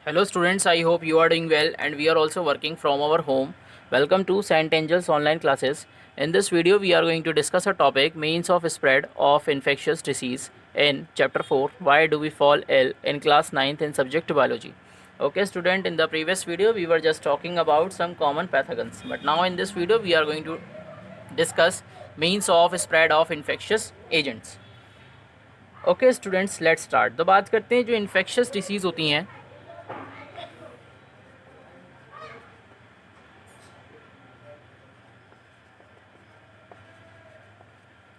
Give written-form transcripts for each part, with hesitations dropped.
Hello students, I hope you are doing well and we are also working from our home. Welcome to St. Angel's online classes. In this video we are going to discuss a topic means of spread of infectious disease in chapter 4 why do we fall ill in class 9th in subject biology. Okay student, in the previous video we were just talking about some common pathogens, but now in this video we are going to discuss means of spread of infectious agents. Okay students, let's start. तो बात करते हैं जो infectious disease होती हैं,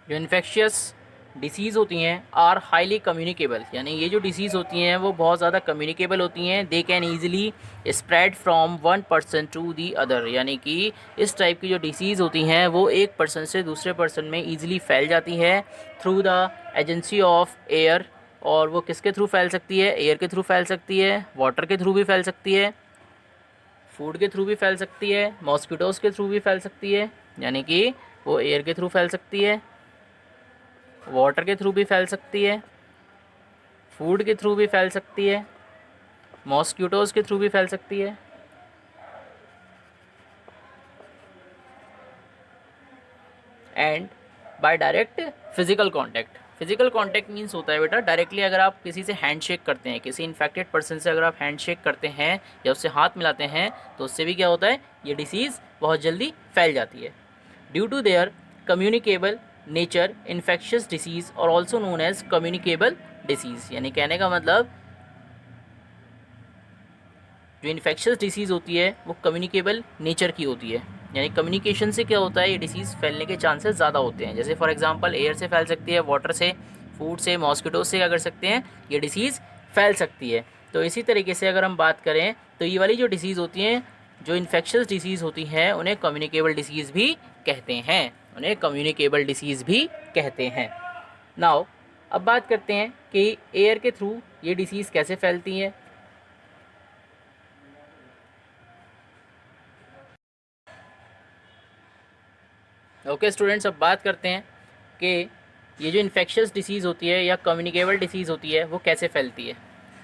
जो infectious disease होती हैं आर हाईली कम्युनिकेबल, यानी ये जो डिसीज़ होती हैं वो बहुत ज़्यादा कम्युनिकेबल होती हैं। They can easily spread from one person to the other, यानी कि इस टाइप की जो डिसीज़ होती हैं वो एक पर्सन से दूसरे पर्सन में ईजिली फैल जाती है through the agency of air. और वो किसके थ्रू फैल सकती है? एयर के थ्रू फैल सकती है, वाटर के थ्रू भी फैल सकती है, फूड के थ्रू भी फैल सकती है, मॉस्किटोज़ के थ्रू भी फैल सकती है, यानी कि वो एयर के थ्रू फैल सकती है, वाटर के थ्रू भी फैल सकती है, फूड के थ्रू भी फैल सकती है, मॉस्किटोज़ के थ्रू भी फैल सकती है, and by direct physical contact. Physical contact means होता है बेटा डायरेक्टली अगर आप किसी से हैंडशेक करते हैं, किसी इन्फेक्टेड पर्सन से अगर आप हैंडशेक करते हैं या उससे हाथ मिलाते हैं तो उससे भी क्या होता है, ये डिसीज़ बहुत जल्दी फैल जाती है। Due to their communicable nature infectious disease और also known as communicable disease, यानी कहने का मतलब जो इन्फेक्शियस डिसीज़ होती है वो कम्युनिकेबल नेचर की होती है, यानी कम्युनिकेशन से क्या होता है, ये डिसीज़ फैलने के चांसेस ज़्यादा होते हैं। जैसे फॉर एग्जांपल एयर से फैल सकती है, वाटर से, फूड से, मॉस्किटो से क्या कर सकते हैं, ये डिसीज़ फैल सकती है। तो इसी तरीके से अगर हम बात करें तो ये वाली जो डिसीज़ होती हैं, जो इन्फेक्शियस डिसीज़ होती हैं, उन्हें कम्युनिकेबल डिसीज़ भी कहते हैं, उन्हें कम्युनिकेबल डिसीज़ भी कहते हैं। नाउ अब बात करते हैं कि एयर के थ्रू ये डिसीज़ कैसे फैलती हैं। ओके स्टूडेंट्स, अब बात करते हैं कि ये जो इन्फेक्शियस डिसीज़ होती है या कम्युनिकेबल डिसीज़ होती है वो कैसे फैलती है।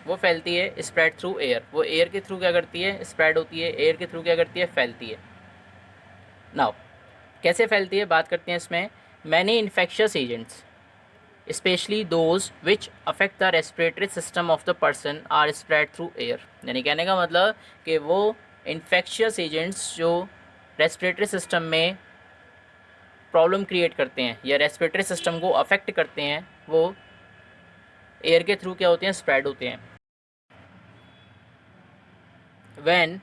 वो फैलती है स्प्रेड थ्रू एयर। वो एयर के थ्रू क्या करती है, स्प्रेड होती है, एयर के थ्रू क्या करती है, फैलती है। नाउ कैसे फैलती है बात करते हैं इसमें। Many infectious agents specially those which affect the respiratory system of the person are spread through air, यानी कहने का मतलब कि वो इन्फेक्शियस एजेंट्स जो रेस्पिरेटरी सिस्टम में प्रॉब्लम क्रिएट करते हैं या रेस्पिरेटरी सिस्टम को अफेक्ट करते हैं, वो एयर के थ्रू क्या होते हैं, स्प्रेड होते हैं। When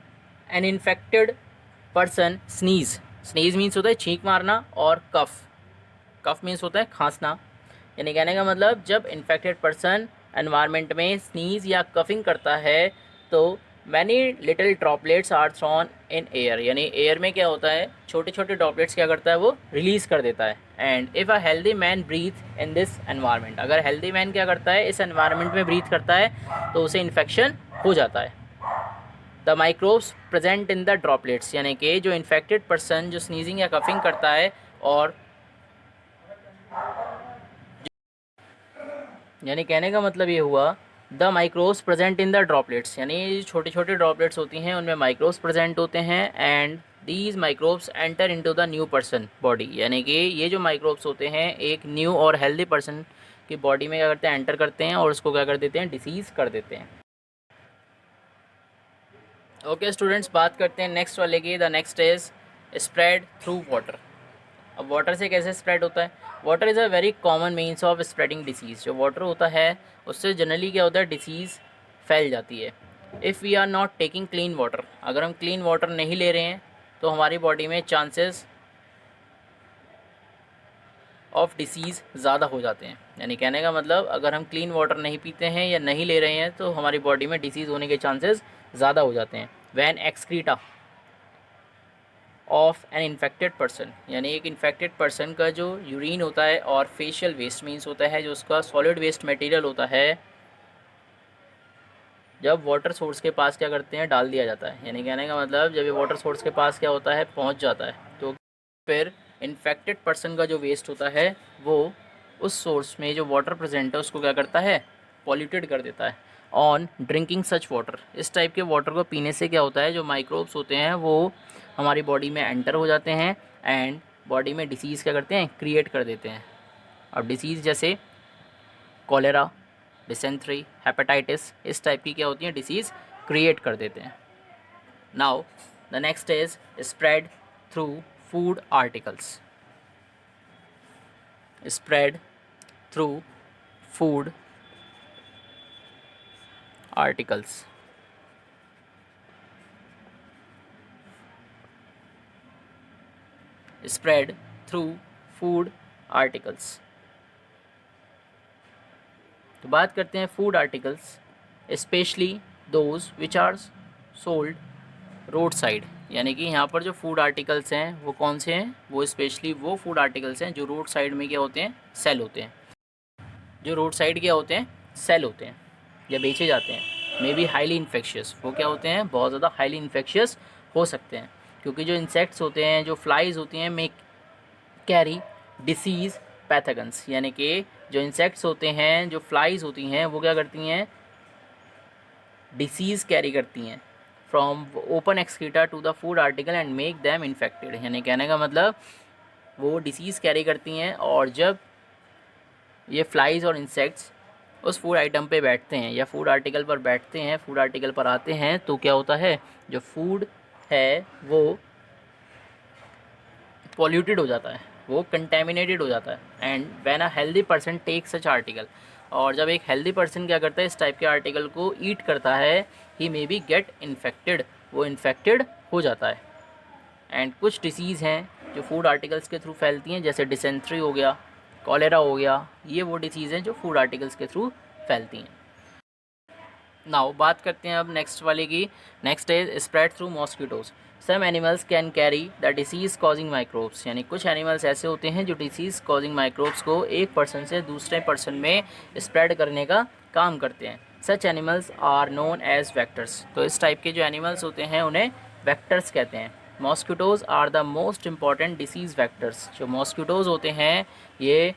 an infected person sneeze, sneeze means होता है छींक मारना, और कफ, कफ मीन्स होता है खांसना, यानी कहने का मतलब जब इन्फेक्टेड पर्सन एनवायरनमेंट में स्नीज या कफिंग करता है तो many little droplets are thrown in air, यानी एयर में क्या होता है, छोटे छोटे ड्रॉपलेट्स क्या करता है, वो रिलीज़ कर देता है। And if a healthy man breathe in this environment, अगर हेल्दी मैन क्या करता है, इस एनवायरनमेंट में ब्रीथ करता है तो उसे इन्फेक्शन हो जाता है। The microbes present in the droplets, यानी कि जो इन्फेक्टेड पर्सन जो स्नीजिंग या कफिंग करता है, और यानी कहने का मतलब ये हुआ the microbes present in the droplets, यानी छोटे छोटे ड्रॉपलेट्स होती हैं उनमें माइक्रोब्स प्रेजेंट होते हैं। And these microbes enter into the new person body, यानी कि ये जो माइक्रोब्स होते हैं एक न्यू और हेल्दी पर्सन की बॉडी में क्या करते हैं, एंटर करते हैं और उसको क्या कर देते हैं, डिसीज़ कर देते हैं। ओके स्टूडेंट्स, बात करते हैं नेक्स्ट वाले की। The next is spread through water. अब वाटर से कैसे स्प्रेड होता है। Water is a very common means of spreading disease. जो वाटर होता है उससे जनरली क्या होता है, डिसीज़ फैल जाती है। If we are not taking clean water, अगर हम क्लीन वाटर नहीं ले रहे हैं तो हमारी बॉडी में चांसेस ऑफ डिसीज़ ज़्यादा हो जाते हैं। यानी कहने का मतलब अगर हम क्लीन वाटर नहीं पीते हैं या नहीं ले रहे हैं तो हमारी बॉडी में डिसीज़ होने के चांसेस ज़्यादा हो जाते हैं। When excreta of an infected person, यानी एक इन्फेक्टेड पर्सन का जो यूरिन होता है और फेशियल वेस्ट मीन्स होता है जो उसका सॉलिड वेस्ट मटेरियल होता है, जब वाटर सोर्स के पास क्या करते हैं, डाल दिया जाता है। यानी कहने का मतलब जब ये वाटर सोर्स के पास क्या होता है, पहुंच जाता है, तो फिर इन्फेक्टेड पर्सन का जो वेस्ट होता है वो उस सोर्स में जो वाटर प्रेजेंट है उसको क्या करता है, पॉल्यूटेड कर देता है ऑन ड्रिंकिंग सच वाटर। इस टाइप के वाटर को पीने से क्या होता है, जो माइक्रोब्स होते हैं वो हमारी बॉडी में एंटर हो जाते हैं एंड बॉडी में डिसीज़ क्या करते हैं, क्रिएट कर देते हैं। अब डिसीज़ जैसे कॉलेरा, डिसेंट्री, हेपेटाइटिस, इस टाइप की क्या होती हैं, डिसीज़ क्रिएट कर देते हैं। Now the next is spread through food articles. Spread through food articles। Spread through food articles। तो बात करते हैं food articles, specially those which are sold road side. यानी कि यहाँ पर जो फूड आर्टिकल्स हैं वो कौन से हैं, वो स्पेशली वो फूड आर्टिकल्स हैं जो रोड साइड में क्या होते हैं, सेल होते हैं। जो रोड साइड क्या होते हैं, सेल होते हैं या बेचे जाते हैं। मे बी हाईली इन्फेक्शियस, वो क्या होते हैं, बहुत ज़्यादा हाईली इन्फेक्शियस हो सकते हैं, क्योंकि जो इंसेक्ट्स होते हैं, जो फ्लाइज होती हैं, मे कैरी डिसीज़ पैथोजेंस। यानी कि जो इंसेक्ट्स होते हैं, जो फ्लाइज होती हैं, वो क्या करती हैं, डिसीज़ कैरी करती हैं from open excreta to the food article and make them infected. यानी कहने का मतलब वो डिसीज़ कैरी करती हैं, और जब ये फ्लाइज और इंसेक्ट्स उस फूड आइटम पे बैठते हैं या फूड आर्टिकल पर बैठते हैं, फूड आर्टिकल पर आते हैं, तो क्या होता है, जो फूड है वो पॉल्यूटेड हो जाता है, वो कंटेमिनेटेड हो जाता है। And when a healthy person take such article, और जब एक हेल्दी पर्सन क्या करता है, इस टाइप के आर्टिकल को ईट करता है, ही मे बी गेट इन्फेक्टेड, वो इन्फेक्टेड हो जाता है। एंड कुछ डिसीज़ हैं जो फूड आर्टिकल्स के थ्रू फैलती हैं, जैसे डिसेंट्री हो गया, कॉलेरा हो गया, ये वो डिसीज़ हैं जो फूड आर्टिकल्स के थ्रू फैलती हैं। नाउ बात करते हैं अब नेक्स्ट वाले की। Next is spread through mosquitoes. Some animals can carry the disease causing microbes. यानी कुछ एनिमल्स ऐसे होते हैं जो डिसीज़ कॉजिंग माइक्रोब्स को एक पर्सन से दूसरे पर्सन में स्प्रेड करने का काम करते हैं। Such animals are known as vectors. तो इस टाइप के जो एनिमल्स होते हैं उन्हें वेक्टर्स कहते हैं। Mosquitoes are the most important disease vectors. जो मॉस्किटोज़ होते हैं ये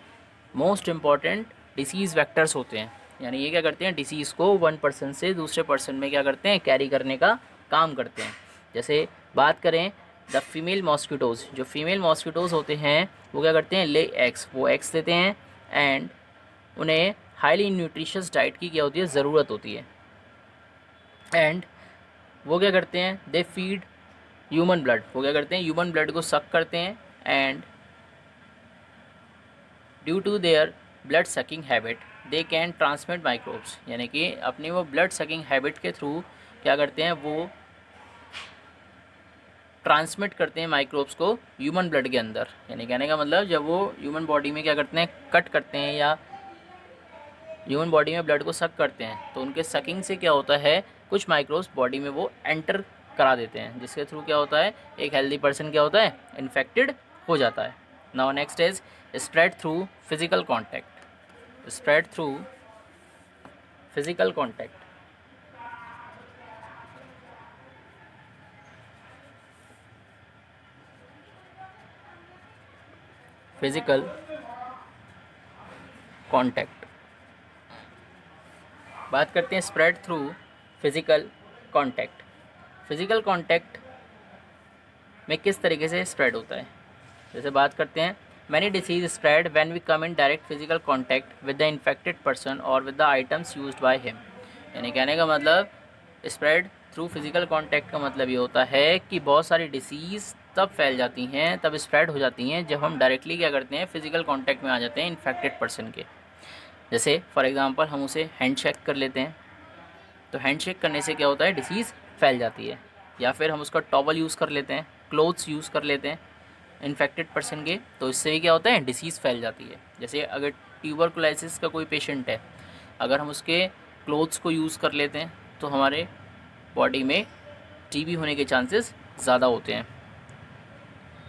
मोस्ट इम्पॉर्टेंट डिसीज़ वेक्टर्स होते हैं। यानी ये क्या करते हैं, डिसीज़ को वन पर्सन से दूसरे पर्सन में क्या करते हैं, कैरी करने का काम करते हैं। जैसे बात करें द फीमेल मॉस्किटोज़, जो फीमेल मॉस्किटोज़ होते हैं वो क्या करते हैं, ले एग्स, वो एग्स देते हैं एंड उन्हें हाईली न्यूट्रिशियस डाइट की क्या होती है, ज़रूरत होती है। एंड वो क्या करते हैं, दे फीड ह्यूमन ब्लड, वो क्या करते हैं, ह्यूमन ब्लड को सक करते हैं and due to their blood sucking habit they can transmit microbes. यानी कि अपनी वो ब्लड सकिंग हैबिट के थ्रू क्या करते हैं, वो ट्रांसमिट करते हैं माइक्रोब्स को ह्यूमन ब्लड के अंदर। यानी कहने का मतलब जब वो ह्यूमन बॉडी में क्या करते हैं, कट करते हैं या ह्यूमन बॉडी में ब्लड को सक करते हैं, तो उनके सकिंग से क्या होता है, कुछ माइक्रोब्स बॉडी में वो एंटर करा देते हैं, जिसके थ्रू क्या होता है, एक हेल्दी पर्सन क्या होता है, इन्फेक्टेड हो जाता है। Now next is spread through physical contact. Spread through physical contact. Physical contact, बात करते हैं spread through physical contact. Physical contact में किस तरीके से स्प्रेड होता है, जैसे बात करते हैं many disease spread when we come in direct physical contact with the infected person और with the items used by him. यानी कहने का मतलब स्प्रेड थ्रू फिजिकल कॉन्टैक्ट का मतलब ये होता है कि बहुत सारी डिसीज़ तब फैल जाती हैं, तब स्प्रेड हो जाती हैं जब हम डायरेक्टली क्या करते हैं, फिजिकल कॉन्टैक्ट में आ जाते हैं इन्फेक्टेड पर्सन के। जैसे फॉर एग्जांपल हम उसे हैंडशेक कर लेते हैं, तो हैंडशेक करने से क्या होता है, डिसीज़ फैल जाती है। या फिर हम उसका टॉवल यूज़ कर लेते हैं, क्लोथ्स यूज़ कर लेते हैं इन्फेक्टेड पर्सन के, तो इससे भी क्या होता है, डिसीज़ फैल जाती है। जैसे अगर ट्यूबरकुलोसिस का कोई पेशेंट है, अगर हम उसके क्लोथ्स को यूज़ कर लेते हैं तो हमारे बॉडी में टीबी होने के चांसेस ज़्यादा होते हैं।